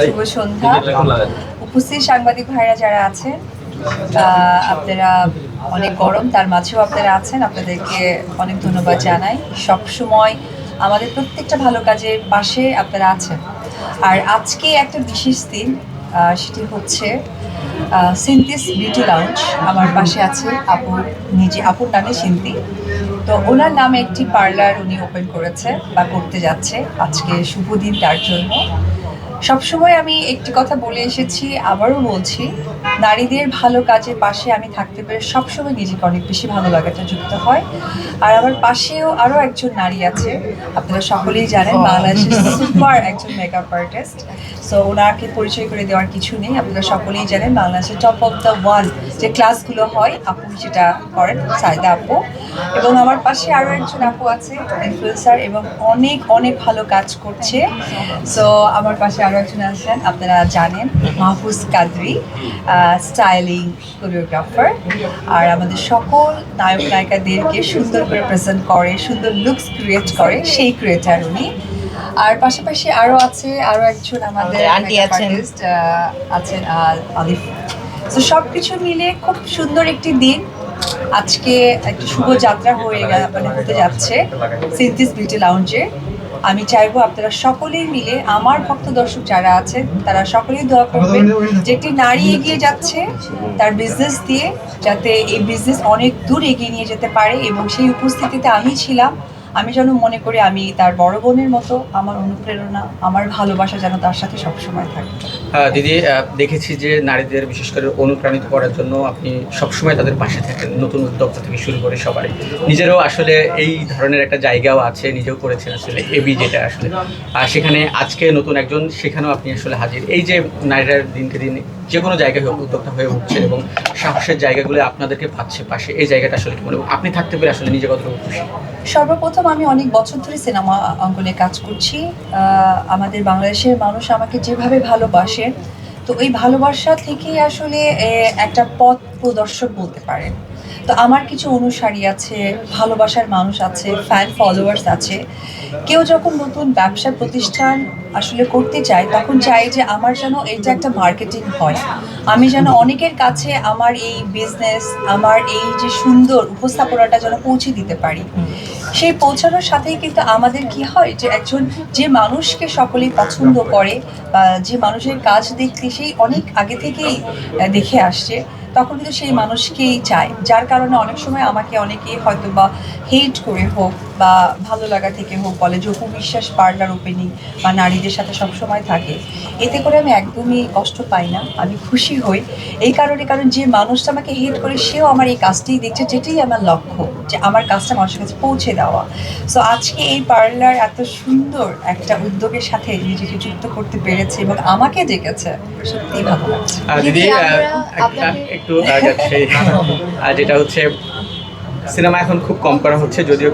শুভ সন্ধ্যা। উপস্থিত সাংবাদিক ভাইরা যারা আছেন, আপনারা অনেক গরম, তার মাঝেও আপনারা আছেন, আপনাদেরকে অনেক ধন্যবাদ জানাই। সব সময় আমাদের প্রত্যেকটা ভালো কাজের পাশে আপনারা আছেন। আর আজকে একটা বিশেষ দিন, সেটি হচ্ছে সিনথিস বিউটি লাউঞ্জ। আমার পাশে আছে আপু, আপুর নামে সিনথি। তো ওনার নামে একটি পার্লার উনি ওপেন করেছে বা করতে যাচ্ছে। আজকে শুভ দিন তার জন্য। সবসময় আমি একটি কথা বলে এসেছি, আবারও বলছি, নারীদের ভালো কাজের পাশে আমি থাকতে পেরে সবসময় নিজেকে অনেক বেশি ভালো লাগাটা যুক্ত হয়। আর আমার পাশেও আরও একজন নারী আছে, আপনারা সকলেই জানেন, বাংলাদেশের সুপার একজন মেকআপ আর্টিস্ট। সো ওনাকে পরিচয় করে দেওয়ার কিছু নেই, আপনারা সকলেই জানেন বাংলাদেশের টপ অফ দ্য ওয়ান যে ক্লাসগুলো হয়, আপু সেটা করেন, সাইদা আপু। এবং আমার পাশে আরও একজন আপু আছে, ইনফ্লুয়েন্সার, এবং অনেক অনেক ভালো কাজ করছে। সো আমার পাশে আরও একজন আছেন, আপনারা জানেন, মাহফুজ কাদরি, স্টাইলিং কোরিওগ্রাফার। আর আমাদের সকল নায়ক নায়িকাদেরকে সুন্দর করে প্রেজেন্ট করে, সুন্দর লুকস ক্রিয়েট করে, সেই ক্রিয়েটার উনি। আর পাশাপাশি আরও একজন আমাদের আন্টি আছেন আলিফ। তো সব কিছু মিলে খুব সুন্দর একটি দিন। আজকে একটা শুভ যাত্রা হতে যাচ্ছে সিনথিস বিউটি লাউঞ্জে। আমি চাইবো আপনারা সকলেই মিলে, আমার ভক্ত দর্শক যারা আছেন তারা সকলেই দোয়া করবেন যে একটি নারী এগিয়ে যাচ্ছে তার বিজনেস দিয়ে, যাতে এই বিজনেস অনেক দূর এগিয়ে নিয়ে যেতে পারে। এবং সেই উপস্থিতিতে আমি ছিলাম। আমি যেন মনে করি আমি তার বড় বোনের মতো, আমার অনুপ্রেরণা, আমার ভালোবাসা যেন তার সাথে সবসময় থাকে। দিদি, দেখেছি যে নারীদের বিশেষ করে অনুপ্রাণিত করার জন্য আপনি সবসময় তাদের পাশে থাকেন, নতুন উদ্যোক্তা থেকে শুরু করে সবাই। নিজেরও আসলে এই ধরনের একটা জায়গাও আছে, নিজেও করেছেন আসলে এবি, যেটা আসলে আর সেখানে আজকে নতুন একজন, সেখানেও আপনি আসলে হাজির। এই যে নারীরা দিনকে দিন যে কোনো জায়গায় উদ্যোক্তা হয়ে উঠছে এবং সাহসের জায়গাগুলো আপনাদেরকে পাচ্ছে পাশে, এই জায়গাটা আসলে কি মনে হয় আপনি থাকতে পেরে আসলে নিজে কতটুকু খুশি? সর্বপ্রথম আমি অনেক বছর ধরে সিনেমা অঙ্গনে কাজ করছি। আমাদের বাংলাদেশের মানুষ আমাকে যেভাবে ভালোবাসে, তো ওই ভালোবাসা থেকেই আসলে একটা পথ প্রদর্শক বলতে পারেন। তো আমার কিছু অনুসারী আছে, ভালোবাসার মানুষ আছে, ফ্যান ফলোয়ার্স আছে। কেউ যখন নতুন ব্যবসা প্রতিষ্ঠান আসলে করতে চায়, তখন চাই যে আমার যেন এটা একটা মার্কেটিং হয়, আমি যেন অনেকের কাছে আমার এই বিজনেস, আমার এই যে সুন্দর উপস্থাপনাটা যেন পৌঁছে দিতে পারি। সেই পৌঁছানোর সাথেই কিন্তু আমাদের কি হয়, যে একজন যে মানুষকে সকলেই পছন্দ করে বা যে মানুষের কাজ দেখতে সেই অনেক আগে থেকেই দেখে আসছে, তখন কিন্তু সেই মানুষকেই চায়। যার কারণে অনেক সময় আমাকে অনেকেই হয়তো বা হেট করে হোক বা ভালো লাগা থেকে হোক বলে যে অপু বিশ্বাস পার্লার ওপেনিং বা নারীদের সাথে সবসময় থাকে। এতে করে আমি একদমই কষ্ট পাই না, আমি খুশি হই এই কারণে, কারণ যে মানুষটা আমাকে হেট করে সেও আমার এই কাজটাই দেখছে, যেটাই আমার লক্ষ্য, যে আমার কাজটা মানুষের কাছে পৌঁছে দেওয়া। সো আজকে এই পার্লার এত সুন্দর একটা উদ্যোগের সাথে নিজেকে যুক্ত করতে পেরেছে এবং আমাকে ডেকেছে, সত্যিই ভালো লাগছে। দিদি, একটু যেটা হচ্ছে সিনেমা এখন খুব কম করা হচ্ছে, যদিও